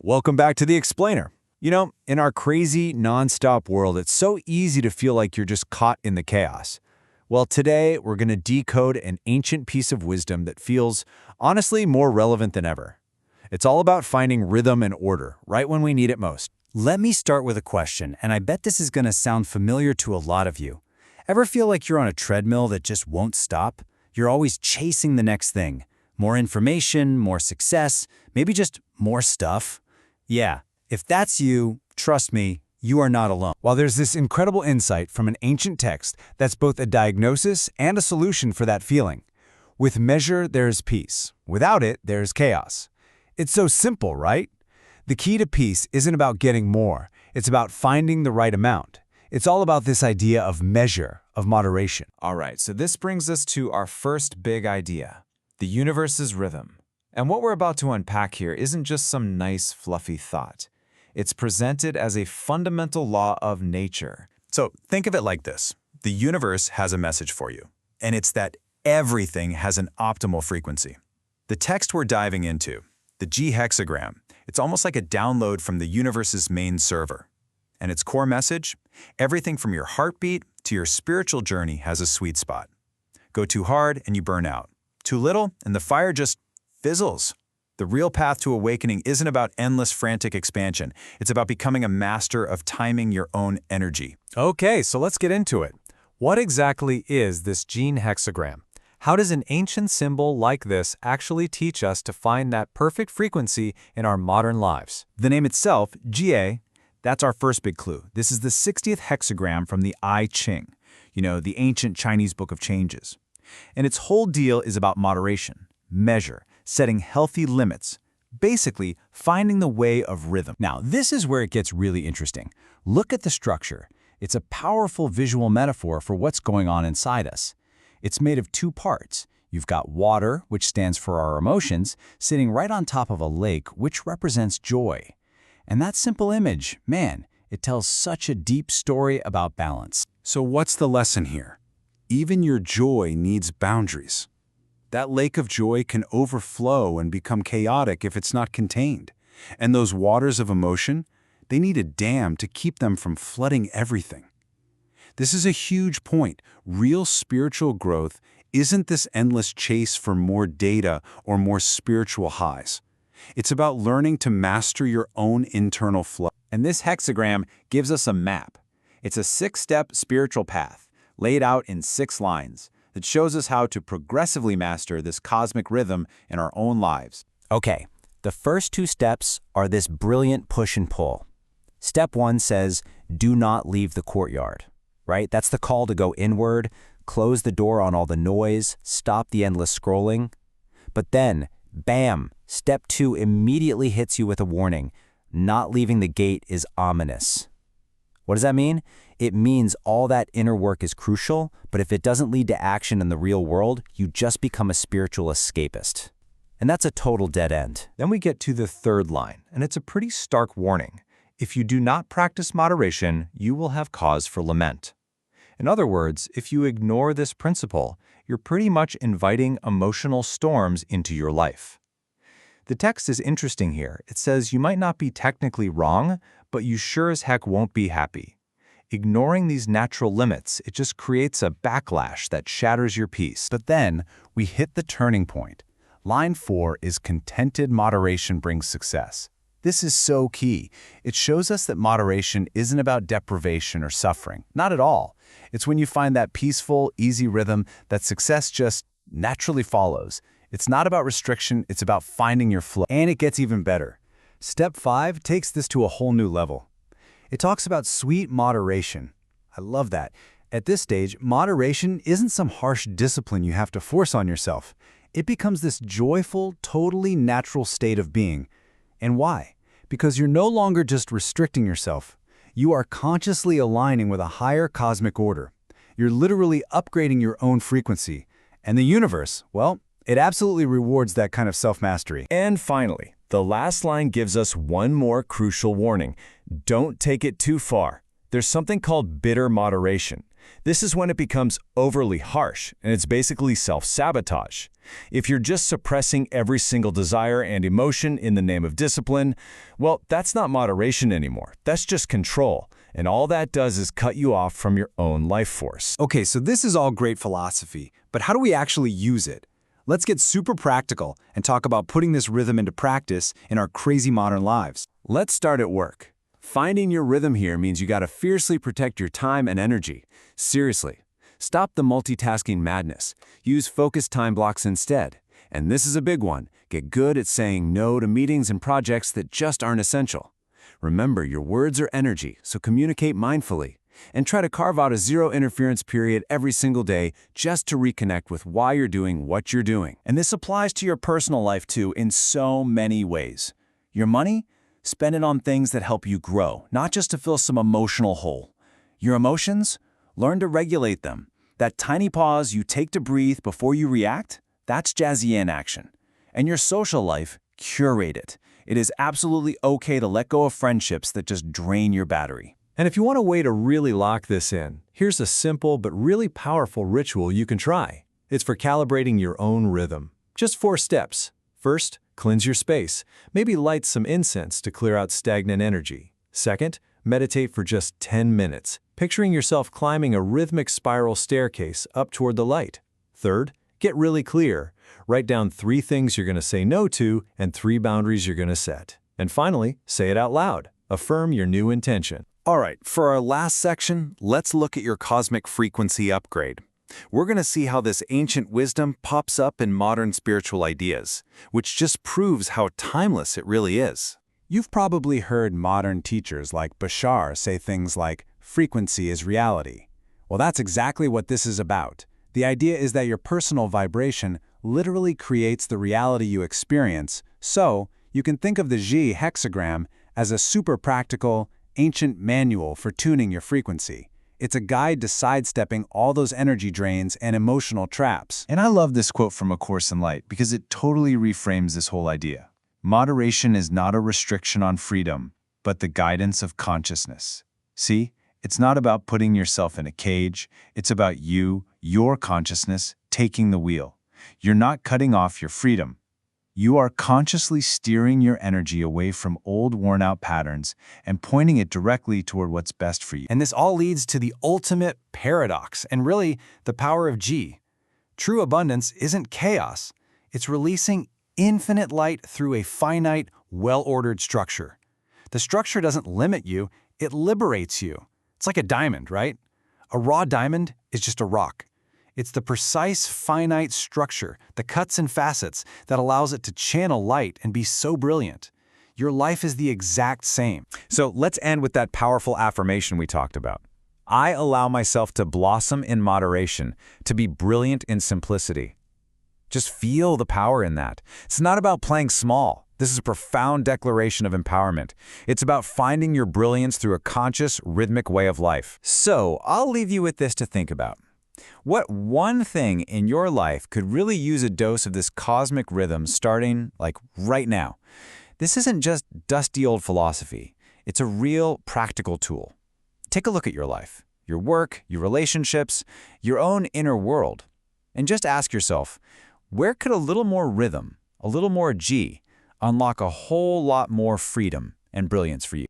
Welcome back to The Explainer. You know, in our crazy, non-stop world, it's so easy to feel like you're just caught in the chaos. Well, today, we're going to decode an ancient piece of wisdom that feels, honestly, more relevant than ever. It's all about finding rhythm and order, right when we need it most. Let me start with a question, and I bet this is going to sound familiar to a lot of you. Ever feel like you're on a treadmill that just won't stop? You're always chasing the next thing. More information, more success, maybe just more stuff. Yeah, if that's you, trust me, you are not alone. While there's this incredible insight from an ancient text that's both a diagnosis and a solution for that feeling. With measure, there's peace. Without it, there's chaos. It's so simple, right? The key to peace isn't about getting more. It's about finding the right amount. It's all about this idea of measure, of moderation. All right, so this brings us to our first big idea, the universe's rhythm. And what we're about to unpack here isn't just some nice, fluffy thought. It's presented as a fundamental law of nature. So think of it like this. The universe has a message for you, and it's that everything has an optimal frequency. The text we're diving into, the Jie Hexagram, it's almost like a download from the universe's main server. And its core message, everything from your heartbeat to your spiritual journey has a sweet spot. Go too hard and you burn out. Too little and the fire just fizzles. The real path to awakening isn't about endless frantic expansion. It's about becoming a master of timing your own energy. Okay, so let's get into it. What exactly is this Jie hexagram? How does an ancient symbol like this actually teach us to find that perfect frequency in our modern lives? The name itself, Jie, that's our first big clue. This is the 60th hexagram from the I Ching, the ancient Chinese book of changes. And its whole deal is about moderation, measure, setting healthy limits, basically finding the way of rhythm. Now, this is where it gets really interesting. Look at the structure. It's a powerful visual metaphor for what's going on inside us. It's made of two parts. You've got water, which stands for our emotions, sitting right on top of a lake, which represents joy. And that simple image, man, it tells such a deep story about balance. So what's the lesson here? Even your joy needs boundaries. That lake of joy can overflow and become chaotic if it's not contained. And those waters of emotion, they need a dam to keep them from flooding everything. This is a huge point. Real spiritual growth isn't this endless chase for more data or more spiritual highs. It's about learning to master your own internal flow. And this hexagram gives us a map. It's a 6-step spiritual path, laid out in 6 lines, that shows us how to progressively master this cosmic rhythm in our own lives. Okay, the first 2 steps are this brilliant push and pull. Step 1 says, do not leave the courtyard, right? That's the call to go inward, close the door on all the noise, stop the endless scrolling. But then, bam, step 2 immediately hits you with a warning. Not leaving the gate is ominous. What does that mean? It means all that inner work is crucial, but if it doesn't lead to action in the real world, you just become a spiritual escapist. And that's a total dead end. Then we get to the 3rd line, and it's a pretty stark warning. If you do not practice moderation, you will have cause for lament. In other words, if you ignore this principle, you're pretty much inviting emotional storms into your life. The text is interesting here. It says you might not be technically wrong, but you sure as heck won't be happy. Ignoring these natural limits, it just creates a backlash that shatters your peace. But then, we hit the turning point. Line 4 is contented moderation brings success. This is so key. It shows us that moderation isn't about deprivation or suffering. Not at all. It's when you find that peaceful, easy rhythm that success just naturally follows. It's not about restriction, it's about finding your flow. And it gets even better. Step 5 takes this to a whole new level. It talks about sweet moderation. I love that. At this stage, moderation isn't some harsh discipline you have to force on yourself. It becomes this joyful, totally natural state of being. And why? Because you're no longer just restricting yourself. You are consciously aligning with a higher cosmic order. You're literally upgrading your own frequency. And the universe, well, it absolutely rewards that kind of self-mastery. And finally, the last line gives us one more crucial warning. Don't take it too far. There's something called bitter moderation. This is when it becomes overly harsh, and it's basically self-sabotage. If you're just suppressing every single desire and emotion in the name of discipline, well, that's not moderation anymore. That's just control, and all that does is cut you off from your own life force. Okay, so this is all great philosophy, but how do we actually use it? Let's get super practical and talk about putting this rhythm into practice in our crazy modern lives. Let's start at work. Finding your rhythm here means you gotta fiercely protect your time and energy. Seriously. Stop the multitasking madness. Use focused time blocks instead. And this is a big one. Get good at saying no to meetings and projects that just aren't essential. Remember, your words are energy, so communicate mindfully. And try to carve out a zero-interference period every single day just to reconnect with why you're doing what you're doing. And this applies to your personal life too in so many ways. Your money? Spend it on things that help you grow, not just to fill some emotional hole. Your emotions? Learn to regulate them. That tiny pause you take to breathe before you react, that's Jazzy in action. And your social life? Curate it. It is absolutely okay to let go of friendships that just drain your battery. And if you want a way to really lock this in, here's a simple but really powerful ritual you can try. It's for calibrating your own rhythm. Just 4 steps. First, cleanse your space. Maybe light some incense to clear out stagnant energy. Second, meditate for just 10 minutes, picturing yourself climbing a rhythmic spiral staircase up toward the light. Third, get really clear. Write down 3 things you're going to say no to and 3 boundaries you're going to set. And finally, say it out loud. Affirm your new intention. All right, for our last section, let's look at your cosmic frequency upgrade. We're going to see how this ancient wisdom pops up in modern spiritual ideas, which just proves how timeless it really is. You've probably heard modern teachers like Bashar say things like, frequency is reality. Well, that's exactly what this is about. The idea is that your personal vibration literally creates the reality you experience, so you can think of the Jie hexagram as a super practical, ancient manual for tuning your frequency. It's a guide to sidestepping all those energy drains and emotional traps. And I love this quote from A Course in Light because it totally reframes this whole idea. Moderation is not a restriction on freedom, but the guidance of consciousness. See, it's not about putting yourself in a cage. It's about you, your consciousness, taking the wheel. You're not cutting off your freedom. You are consciously steering your energy away from old, worn-out patterns and pointing it directly toward what's best for you. And this all leads to the ultimate paradox, and really the power of Jie. True abundance isn't chaos. It's releasing infinite light through a finite, well-ordered structure. The structure doesn't limit you, it liberates you. It's like a diamond, right? A raw diamond is just a rock. It's the precise, finite structure, the cuts and facets, that allows it to channel light and be so brilliant. Your life is the exact same. So let's end with that powerful affirmation we talked about. I allow myself to blossom in moderation, to be brilliant in simplicity. Just feel the power in that. It's not about playing small. This is a profound declaration of empowerment. It's about finding your brilliance through a conscious, rhythmic way of life. So I'll leave you with this to think about. What one thing in your life could really use a dose of this cosmic rhythm starting, like, right now? This isn't just dusty old philosophy. It's a real, practical tool. Take a look at your life, your work, your relationships, your own inner world, and just ask yourself, where could a little more rhythm, a little more Jie, unlock a whole lot more freedom and brilliance for you?